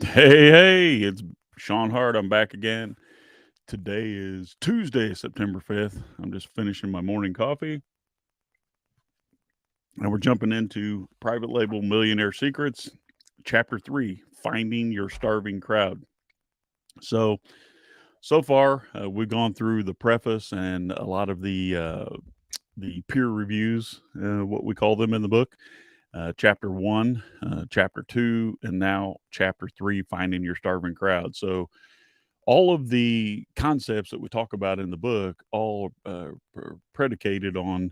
Hey, it's Shawn Hart. I'm back again. Today is Tuesday, September 5th. I'm just finishing my morning coffee, and we're jumping into Private Label Millionaire Secrets, Chapter 3, Finding Your Starving Crowd. So, so far, we've gone through the preface and a lot of the peer reviews, what we call them in the book. Chapter 1, Chapter 2, and now Chapter 3, Finding Your Starving Crowd. So, all of the concepts that we talk about in the book all are predicated on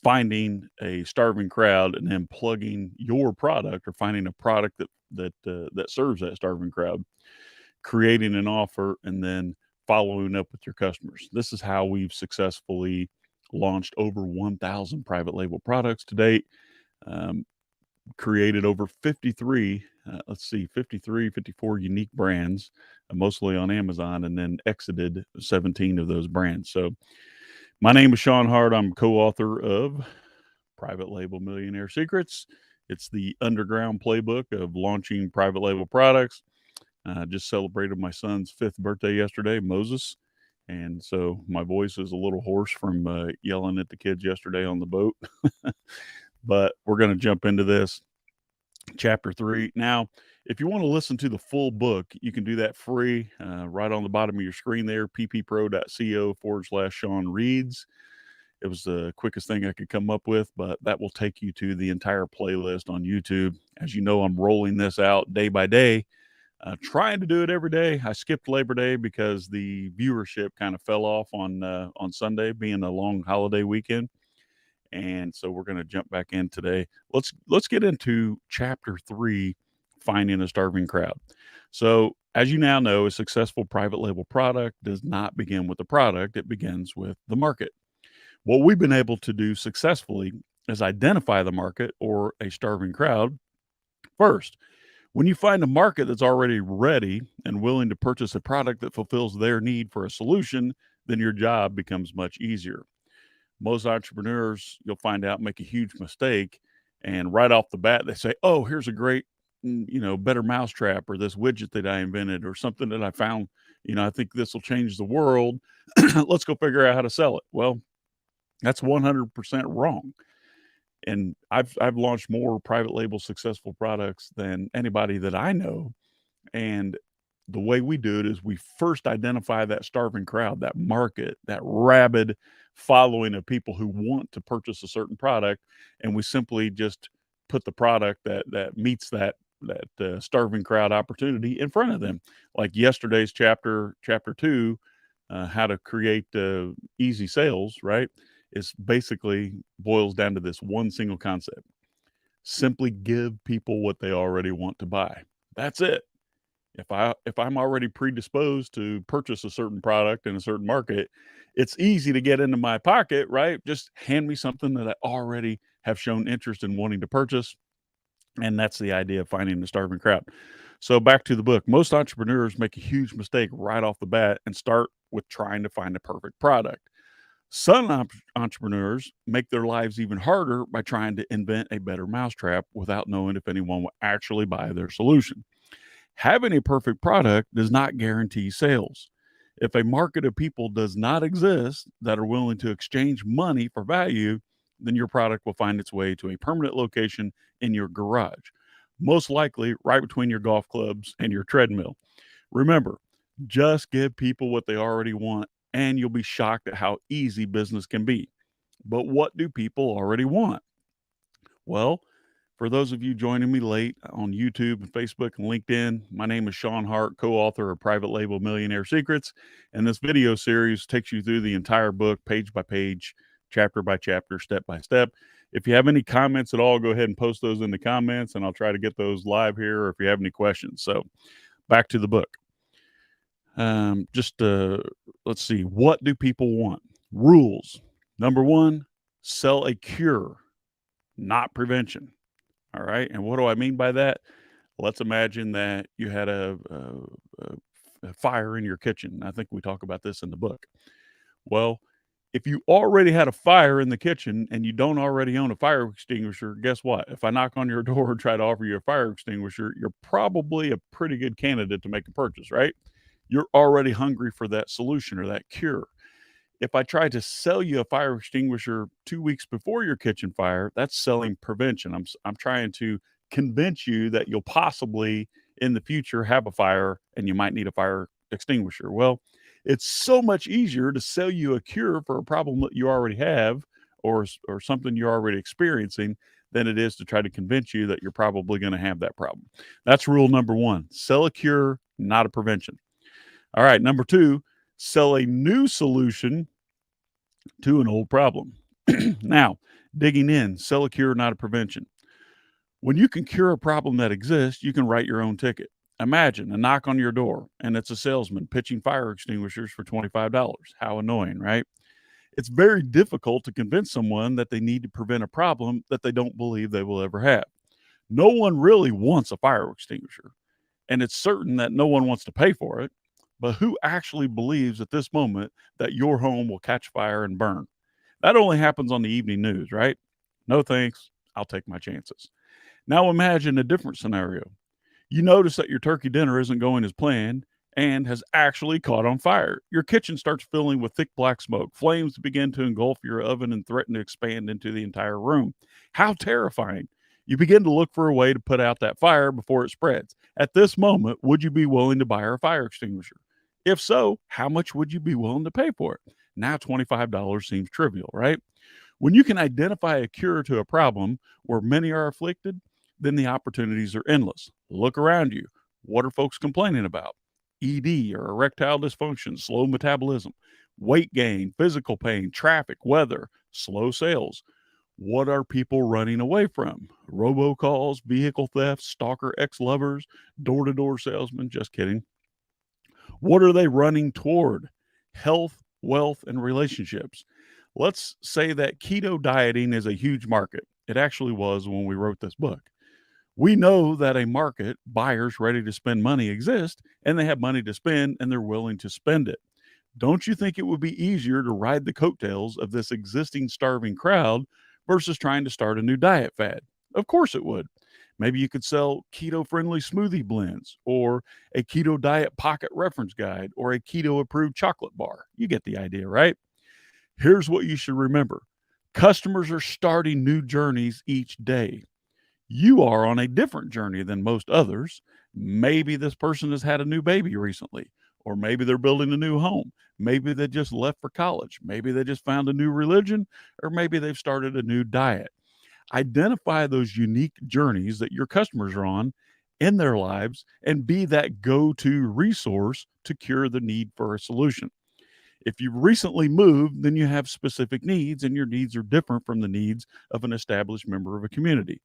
finding a starving crowd and then plugging your product or finding a product that serves that starving crowd, creating an offer, and then following up with your customers. This is how we've successfully launched over 1,000 private label products to date. Um, Created over 53, 54 unique brands, mostly on Amazon, and then exited 17 of those brands. So my name is Shawn Hart. I'm co-author of Private Label Millionaire Secrets. It's the underground playbook of launching private label products. I just celebrated my son's 5th birthday yesterday, Moses. And so my voice is a little hoarse from yelling at the kids yesterday on the boat. But we're going to jump into this. Chapter 3. Now, if you want to listen to the full book, you can do that free right on the bottom of your screen there, pppro.co/Shawn Reads. It was the quickest thing I could come up with, but that will take you to the entire playlist on YouTube. As you know, I'm rolling this out day by day, trying to do it every day. I skipped Labor Day because the viewership kind of fell off on Sunday, being a long holiday weekend. And so we're going to jump back in today. Let's get into chapter 3, finding a starving crowd. So, as you now know, a successful private label product does not begin with the product, it begins with the market. What we've been able to do successfully is identify the market or a starving crowd first. When you find a market that's already ready and willing to purchase a product that fulfills their need for a solution, then your job becomes much easier. Most entrepreneurs, you'll find out, make a huge mistake, and right off the bat they say, oh, here's a great better mousetrap, or this widget that I invented, or something that I found, I think this will change the world. Let's go figure out how to sell it. Well, that's 100% wrong. And I've launched more private label successful products than anybody that I know. And the way we do it is we first identify that starving crowd, that market, that rabid following of people who want to purchase a certain product, and we simply just put the product that meets that starving crowd opportunity in front of them. Like yesterday's chapter 2, how to create easy sales, right? Is basically boils down to this one single concept: simply give people what they already want to buy. That's it. If I'm already predisposed to purchase a certain product in a certain market, it's easy to get into my pocket, right? Just hand me something that I already have shown interest in wanting to purchase. And that's the idea of finding the starving crowd. So back to the book. Most entrepreneurs make a huge mistake right off the bat and start with trying to find a perfect product. Some entrepreneurs make their lives even harder by trying to invent a better mousetrap without knowing if anyone will actually buy their solution. Having a perfect product does not guarantee sales. If a market of people does not exist that are willing to exchange money for value, then your product will find its way to a permanent location in your garage, most likely right between your golf clubs and your treadmill. Remember, just give people what they already want, and you'll be shocked at how easy business can be. But what do people already want? Well, for those of you joining me late on YouTube and Facebook and LinkedIn, my name is Shawn Hart, co author of Private Label Millionaire Secrets. And this video series takes you through the entire book, page by page, chapter by chapter, step by step. If you have any comments at all, go ahead and post those in the comments, and I'll try to get those live here, or if you have any questions. So back to the book. Just let's see. What do people want? Rules. Number one, sell a cure, not prevention. All right. And what do I mean by that? Let's imagine that you had a fire in your kitchen. I think we talk about this in the book. Well, If you already had a fire in the kitchen and you don't already own a fire extinguisher, guess what? If I knock on your door and try to offer you a fire extinguisher, you're probably a pretty good candidate to make a purchase, right? You're already hungry for that solution or that cure. If I try to sell you a fire extinguisher 2 weeks before your kitchen fire, that's selling prevention. I'm trying to convince you that you'll possibly in the future have a fire and you might need a fire extinguisher. Well, it's so much easier to sell you a cure for a problem that you already have or something you're already experiencing than it is to try to convince you that you're probably going to have that problem. That's rule number 1. Sell a cure, not a prevention. All right, number 2, sell a new solution to an old problem. Now, digging in, sell a cure, not a prevention. When you can cure a problem that exists, you can write your own ticket. Imagine a knock on your door and it's a salesman pitching fire extinguishers for $25. How annoying, right? It's very difficult to convince someone that they need to prevent a problem that they don't believe they will ever have. No one really wants a fire extinguisher, and it's certain that no one wants to pay for it. But who actually believes at this moment that your home will catch fire and burn? That only happens on the evening news, right? No thanks. I'll take my chances. Now imagine a different scenario. You notice that your turkey dinner isn't going as planned and has actually caught on fire. Your kitchen starts filling with thick black smoke. Flames begin to engulf your oven and threaten to expand into the entire room. How terrifying. You begin to look for a way to put out that fire before it spreads. At this moment, would you be willing to buy a fire extinguisher? If so, how much would you be willing to pay for it? Now $25 seems trivial, right? When you can identify a cure to a problem where many are afflicted, then the opportunities are endless. Look around you. What are folks complaining about? ED or erectile dysfunction, slow metabolism, weight gain, physical pain, traffic, weather, slow sales. What are people running away from? Robocalls, vehicle theft, stalker ex-lovers, door-to-door salesmen. Just kidding. What are they running toward? Health, wealth, and relationships. Let's say that keto dieting is a huge market. It actually was when we wrote this book. We know that a market, buyers ready to spend money exist, and they have money to spend and they're willing to spend it. Don't you think it would be easier to ride the coattails of this existing starving crowd versus trying to start a new diet fad? Of course it would. Maybe you could sell keto friendly smoothie blends or a keto diet pocket reference guide or a keto approved chocolate bar. You get the idea, right? Here's what you should remember: customers are starting new journeys each day. You are on a different journey than most others. Maybe this person has had a new baby recently, or maybe they're building a new home. Maybe they just left for college. Maybe they just found a new religion, or maybe they've started a new diet. Identify those unique journeys that your customers are on in their lives and be that go to resource to cure the need for a solution. If you've recently moved, then you have specific needs, and your needs are different from the needs of an established member of a community.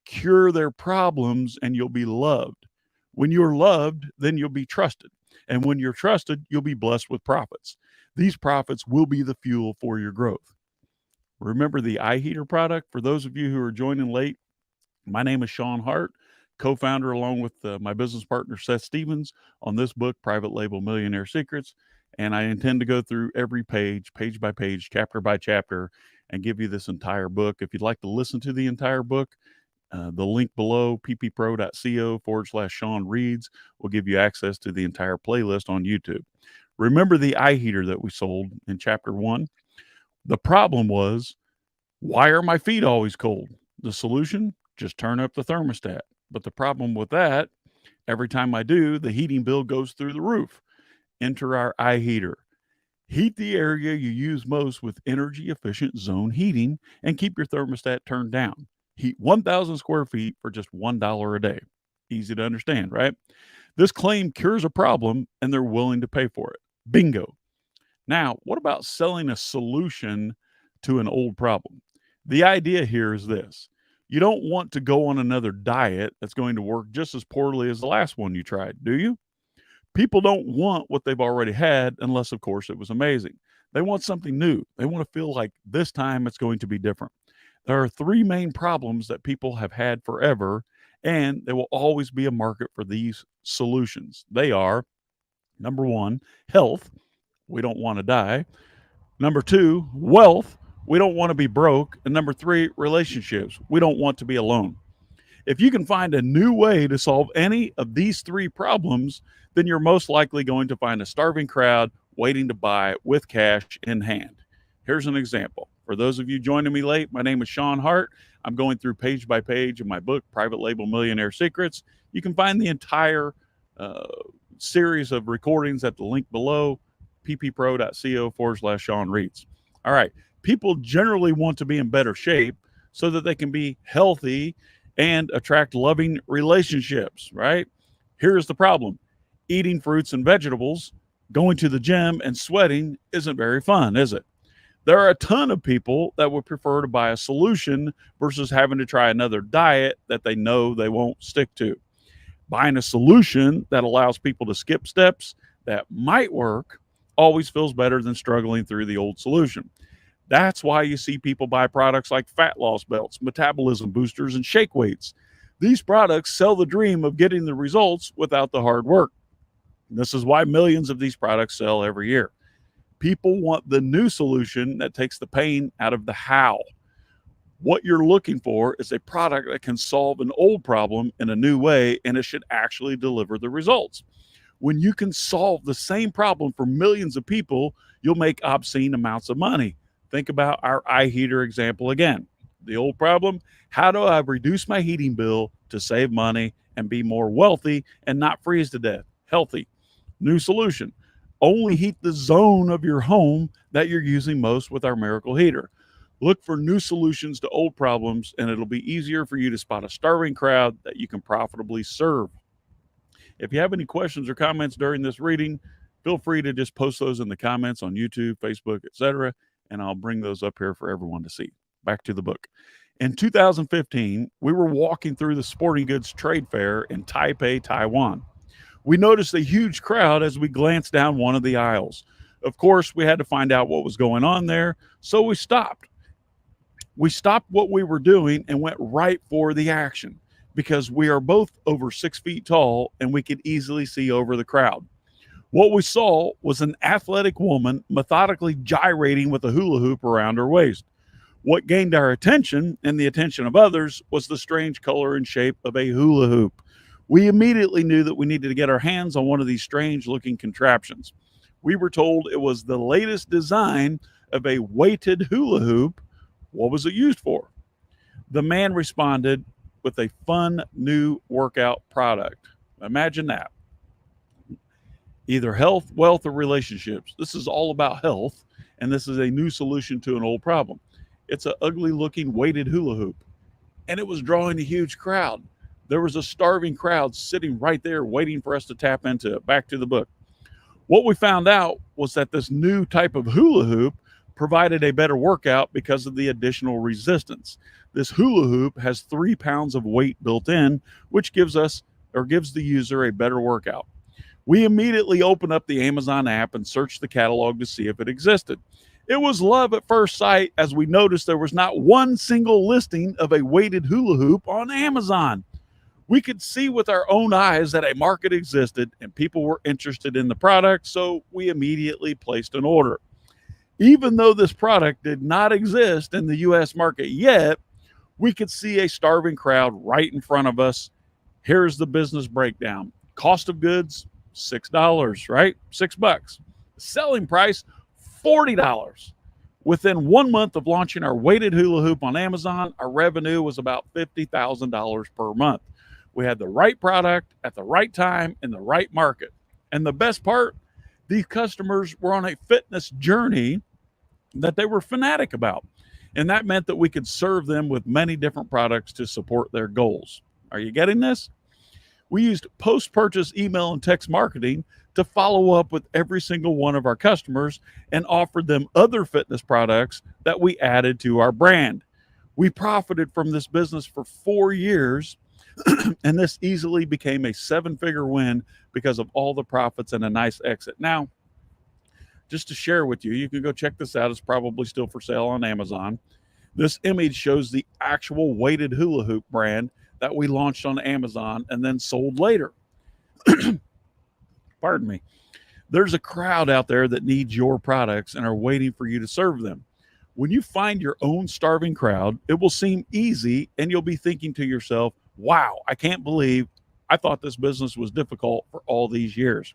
Cure their problems, and you'll be loved. When you're loved, then you'll be trusted. And when you're trusted, you'll be blessed with profits. These profits will be the fuel for your growth. Remember the eye heater product? For those of you who are joining late, my name is Shawn Hart, co founder along with my business partner, Seth Stevens, on this book, Private Label Millionaire Secrets. And I intend to go through every page, page by page, chapter by chapter, and give you this entire book. If you'd like to listen to the entire book, the link below, pppro.co/Shawn Reads, will give you access to the entire playlist on YouTube. Remember the eye heater that we sold in chapter 1? The problem was, why are my feet always cold? The solution? Just turn up the thermostat. But the problem with that, every time I do, the heating bill goes through the roof. Enter our eye heater. Heat the area you use most with energy efficient zone heating and keep your thermostat turned down. Heat 1,000 square feet for just $1 a day. Easy to understand, right? This claim cures a problem and they're willing to pay for it. Bingo. Now, what about selling a solution to an old problem? The idea here is this: you don't want to go on another diet that's going to work just as poorly as the last one you tried, do you? People don't want what they've already had unless, of course, it was amazing. They want something new. They want to feel like this time it's going to be different. There are three main problems that people have had forever, and there will always be a market for these solutions. They are: number one, health. We don't want to die. Number two, wealth. We don't want to be broke. And number three, relationships. We don't want to be alone. If you can find a new way to solve any of these three problems, then you're most likely going to find a starving crowd waiting to buy with cash in hand. Here's an example. For those of you joining me late, my name is Shawn Hart. I'm going through page by page of my book, Private Label Millionaire Secrets. You can find the entire uh, series of recordings at the link below, pppro.co/Shawn Reads. All right. People generally want to be in better shape so that they can be healthy and attract loving relationships, right? Here's the problem: eating fruits and vegetables, going to the gym, and sweating isn't very fun, is it? There are a ton of people that would prefer to buy a solution versus having to try another diet that they know they won't stick to. Buying a solution that allows people to skip steps that might work always feels better than struggling through the old solution. That's why you see people buy products like fat loss belts, metabolism boosters, and shake weights. These products sell the dream of getting the results without the hard work. This is why millions of these products sell every year. People want the new solution that takes the pain out of the how. What you're looking for is a product that can solve an old problem in a new way, and it should actually deliver the results. When you can solve the same problem for millions of people, you'll make obscene amounts of money. Think about our eye heater example again. The old problem: how do I reduce my heating bill to save money and be more wealthy and not freeze to death? Healthy. New solution: only heat the zone of your home that you're using most with our miracle heater. Look for new solutions to old problems, and it'll be easier for you to spot a starving crowd that you can profitably serve. If you have any questions or comments during this reading, feel free to just post those in the comments on YouTube, Facebook, etc., and I'll bring those up here for everyone to see. Back to the book. In 2015, we were walking through the sporting goods trade fair in Taipei, Taiwan. We noticed a huge crowd as we glanced down one of the aisles. Of course, we had to find out what was going on there, so we stopped. We stopped what we were doing and went right for the action because we are both over 6 feet tall and we could easily see over the crowd. What we saw was an athletic woman methodically gyrating with a hula hoop around her waist. What gained our attention and the attention of others was the strange color and shape of a hula hoop. We immediately knew that we needed to get our hands on one of these strange looking contraptions. We were told it was the latest design of a weighted hula hoop. What was it used for? The man responded with a fun new workout product. Imagine that. Either health, wealth, or relationships. This is all about health, and this is a new solution to an old problem. It's an ugly looking weighted hula hoop, and it was drawing a huge crowd. There was a starving crowd sitting right there waiting for us to tap into it. Back to the book. What we found out was that this new type of hula hoop provided a better workout because of the additional resistance. This hula hoop has 3 pounds of weight built in, which gives the user a better workout. We immediately opened up the Amazon app and searched the catalog to see if it existed. It was love at first sight as we noticed there was not one single listing of a weighted hula hoop on Amazon. We could see with our own eyes that a market existed and people were interested in the product, so we immediately placed an order. Even though this product did not exist in the US market yet, we could see a starving crowd right in front of us. Here's the business breakdown. Cost of goods, $6, right? $6. Selling price, $40. Within 1 month of launching our weighted hula hoop on Amazon, our revenue was about $50,000 per month. We had the right product at the right time in the right market. And the best part, these customers were on a fitness journey that they were fanatic about. And that meant that we could serve them with many different products to support their goals. Are you getting this? We used post-purchase email and text marketing to follow up with every single one of our customers and offered them other fitness products that we added to our brand. We profited from this business for 4 years, and this easily became a 7-figure win because of all the profits and a nice exit. Now, just to share with you, you can go check this out. It's probably still for sale on Amazon. This image shows the actual weighted hula hoop brand that we launched on Amazon and then sold later. Pardon me. There's a crowd out there that needs your products and are waiting for you to serve them. When you find your own starving crowd, it will seem easy and you'll be thinking to yourself, wow, I can't believe I thought this business was difficult for all these years.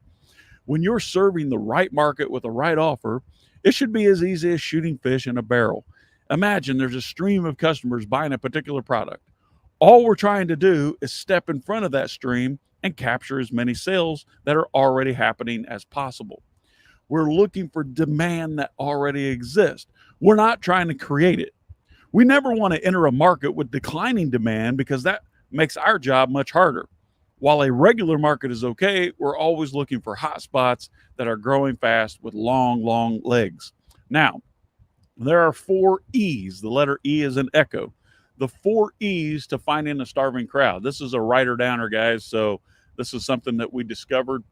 When you're serving the right market with the right offer, it should be as easy as shooting fish in a barrel. Imagine there's a stream of customers buying a particular product. All we're trying to do is step in front of that stream and capture as many sales that are already happening as possible. We're looking for demand that already exists. We're not trying to create it. We never want to enter a market with declining demand because that makes our job much harder. While a regular market is okay, we're always looking for hot spots that are growing fast with long legs. Now, there are 4 E's. The letter E is an echo. The 4 E's to finding a starving crowd. This is a writer downer, guys. So this is something that we discovered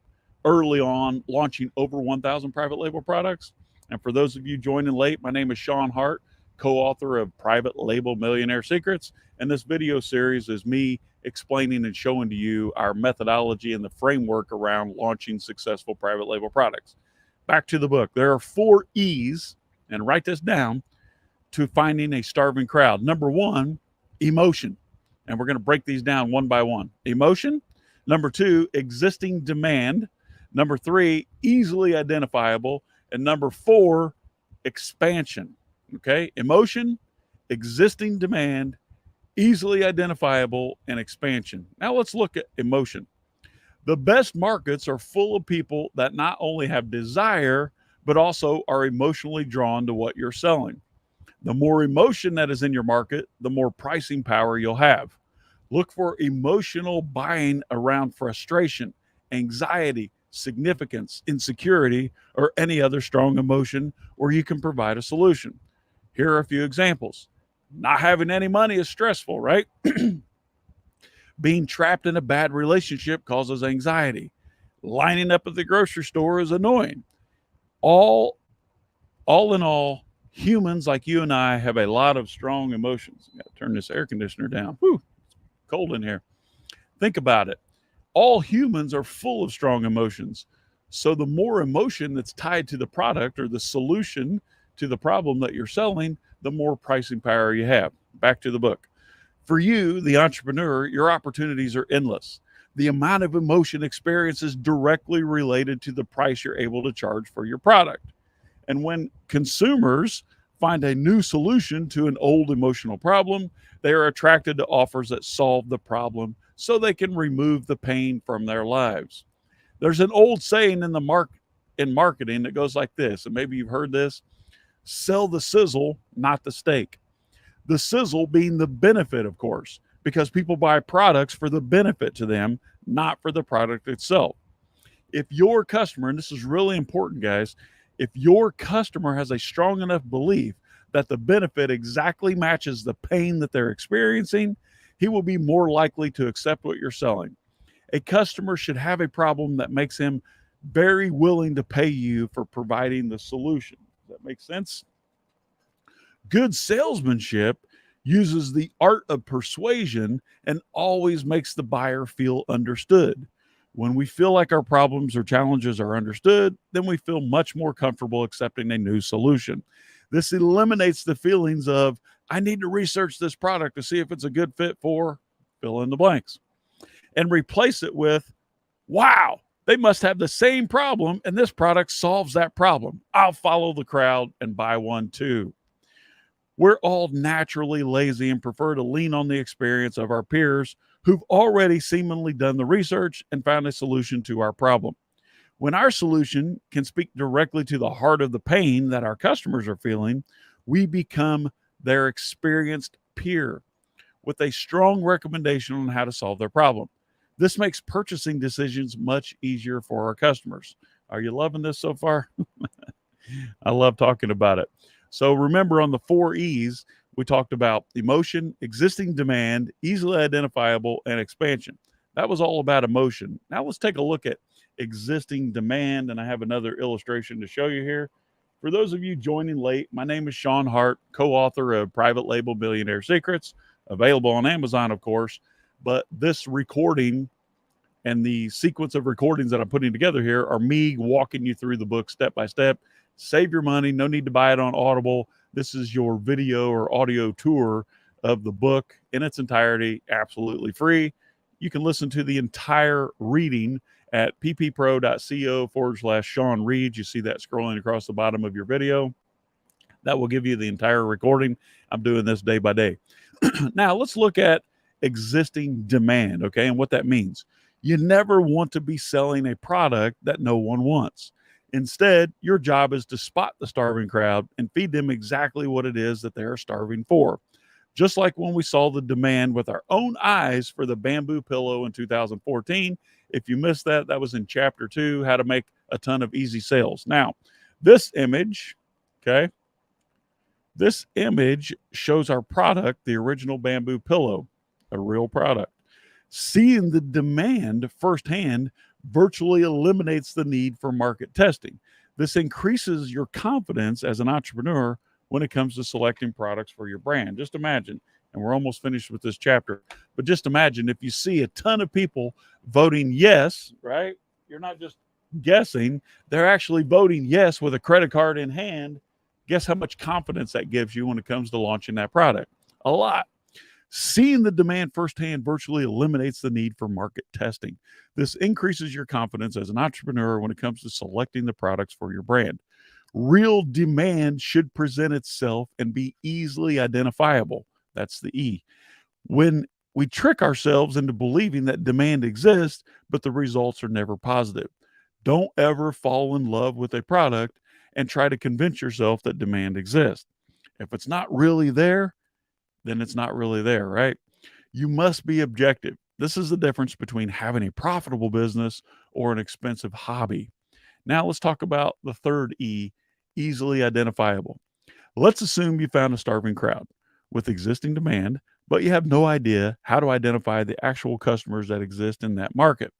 early on, launching over 1,000 private label products. And for those of you joining late, my name is Shawn Hart, co-author of Private Label Millionaire Secrets. And this video series is me explaining and showing to you our methodology and the framework around launching successful private label products. Back to the book. There are 4 E's, and write this down, to finding a starving crowd. Number 1, emotion. And we're going to break these down one by one. Emotion. Number 2, existing demand. Number 3, easily identifiable. And number 4, expansion. Okay? Emotion, existing demand, easily identifiable, and expansion. Now let's look at emotion. The best markets are full of people that not only have desire, but also are emotionally drawn to what you're selling. The more emotion that is in your market, the more pricing power you'll have. Look for emotional buying around frustration, anxiety, significance, insecurity, or any other strong emotion where you can provide a solution. Here are a few examples. Not having any money is stressful, right? Being trapped in a bad relationship causes anxiety. Lining up at the grocery store is annoying. All in all, humans like you and I have a lot of strong emotions. I got to turn this air conditioner down. Whew, it's cold in here. Think about it. All humans are full of strong emotions. So the more emotion that's tied to the product or the solution to the problem that you're selling, the more pricing power you have. Back to the book. For you, the entrepreneur, your opportunities are endless. The amount of emotion experienced is directly related to the price you're able to charge for your product. And when consumers find a new solution to an old emotional problem, they are attracted to offers that solve the problem so they can remove the pain from their lives. There's an old saying in marketing that goes like this, and maybe you've heard this: sell the sizzle, not the steak. The sizzle being the benefit, of course, because people buy products for the benefit to them, not for the product itself. If your customer, and this is really important, guys, if your customer has a strong enough belief that the benefit exactly matches the pain that they're experiencing, he will be more likely to accept what you're selling. A customer should have a problem that makes him very willing to pay you for providing the solution. Does that make sense? Good salesmanship uses the art of persuasion and always makes the buyer feel understood. When we feel like our problems or challenges are understood, then we feel much more comfortable accepting a new solution. This eliminates the feelings of, I need to research this product to see if it's a good fit for fill in the blanks, and replace it with, wow, they must have the same problem and this product solves that problem. I'll follow the crowd and buy one too. We're all naturally lazy and prefer to lean on the experience of our peers who've already seemingly done the research and found a solution to our problem. When our solution can speak directly to the heart of the pain that our customers are feeling, we become their experienced peer with a strong recommendation on how to solve their problem. This makes purchasing decisions much easier for our customers. Are you loving this so far? I love talking about it. So remember, on the 4 E's, we talked about emotion, existing demand, easily identifiable, and expansion. That was all about emotion. Now let's take a look at existing demand, and I have another illustration to show you here. For those of you joining late, my name is Shawn Hart, co-author of Private Label Millionaire Secrets, available on Amazon, of course. But this recording And the sequence of recordings that I'm putting together here are me walking you through the book step by step. Save your money. No need to buy it on Audible. This is your video or audio tour of the book in its entirety, absolutely free. You can listen to the entire reading at pppro.co/Shawn Reed. You see that scrolling across the bottom of your video. That will give you the entire recording. I'm doing this day by day. Now, let's look at existing demand, okay, and what that means. You never want to be selling a product that no one wants. Instead, your job is to spot the starving crowd and feed them exactly what it is that they're starving for. Just like when we saw the demand with our own eyes for the bamboo pillow in 2014. If you missed that, that was in chapter 2, how to make a ton of easy sales. Now, this image, okay, this image shows our product, the original bamboo pillow, a real product. Seeing the demand firsthand virtually eliminates the need for market testing. This increases your confidence as an entrepreneur when it comes to selecting products for your brand. Just imagine, and we're almost finished with this chapter, but just imagine if you see a ton of people voting yes, right? You're not just guessing, they're actually voting yes with a credit card in hand. Guess how much confidence that gives you when it comes to launching that product? A lot. Seeing the demand firsthand virtually eliminates the need for market testing. This increases your confidence as an entrepreneur when it comes to selecting the products for your brand. Real demand should present itself and be easily identifiable. That's the E. When we trick ourselves into believing that demand exists, but the results are never positive. Don't ever fall in love with a product and try to convince yourself that demand exists. If it's not really there, then it's not really there, right? You must be objective. This is the difference between having a profitable business or an expensive hobby. Now let's talk about the third E, easily identifiable. Let's assume you found a starving crowd with existing demand, but you have no idea how to identify the actual customers that exist in that market.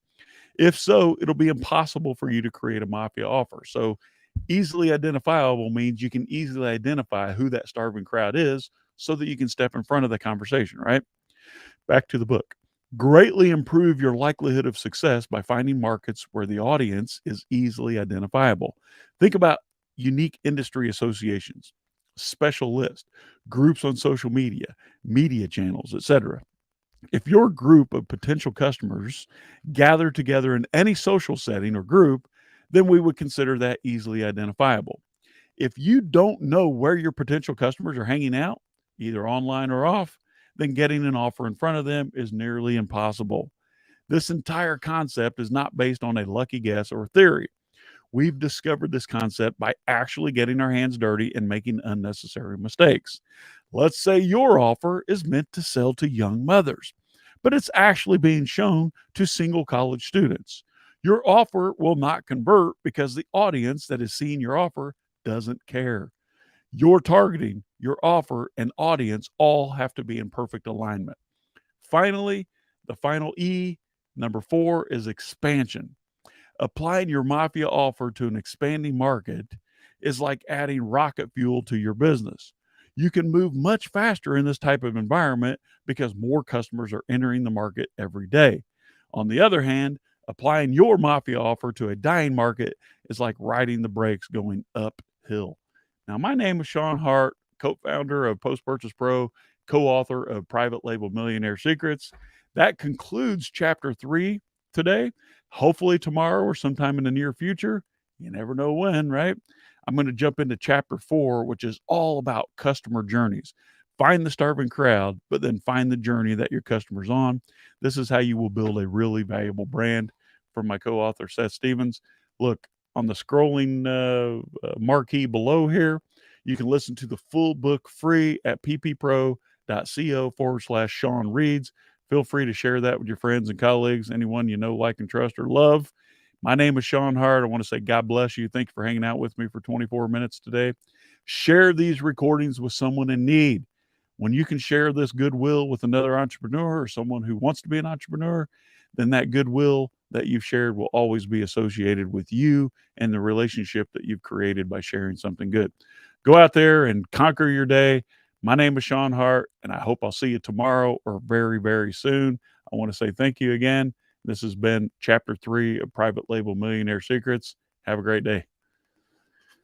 If so, it'll be impossible for you to create a mafia offer. So easily identifiable means you can easily identify who that starving crowd is so that you can step in front of the conversation, right? Back to the book. Greatly improve your likelihood of success by finding markets where the audience is easily identifiable. Think about unique industry associations, special lists, groups on social media channels, etc. If your group of potential customers gather together in any social setting or group, then we would consider that easily identifiable. If you don't know where your potential customers are hanging out, either online or off, then getting an offer in front of them is nearly impossible. This entire concept is not based on a lucky guess or theory. We've discovered this concept by actually getting our hands dirty and making unnecessary mistakes. Let's say your offer is meant to sell to young mothers, but it's actually being shown to single college students. Your offer will not convert because the audience that is seeing your offer doesn't care. Your targeting, your offer, and audience all have to be in perfect alignment. Finally, the final E, number 4, is expansion. Applying your mafia offer to an expanding market is like adding rocket fuel to your business. You can move much faster in this type of environment because more customers are entering the market every day. On the other hand, applying your mafia offer to a dying market is like riding the brakes going uphill. Now, my name is Shawn Hart, co-founder of Post Purchase Pro, co-author of Private Label Millionaire Secrets. That concludes chapter 3 today. Hopefully tomorrow or sometime in the near future. You never know when, right? I'm going to jump into chapter 4, which is all about customer journeys. Find the starving crowd, but then find the journey that your customer's on. This is how you will build a really valuable brand. From my co-author, Seth Stevens. Look, on the scrolling marquee below here, you can listen to the full book free at pppro.co/Shawn Reads. Feel free to share that with your friends and colleagues, anyone you know, like, and trust, or love. My name is Shawn Hart. I want to say God bless you. Thank you for hanging out with me for 24 minutes today. Share these recordings with someone in need. When you can share this goodwill with another entrepreneur or someone who wants to be an entrepreneur, then that goodwill that you've shared will always be associated with you and the relationship that you've created by sharing something good. Go out there and conquer your day. My name is Shawn Hart, and I hope I'll see you tomorrow or very, very soon. I want to say thank you again, This has been chapter 3 of Private Label Millionaire Secrets. Have a great day.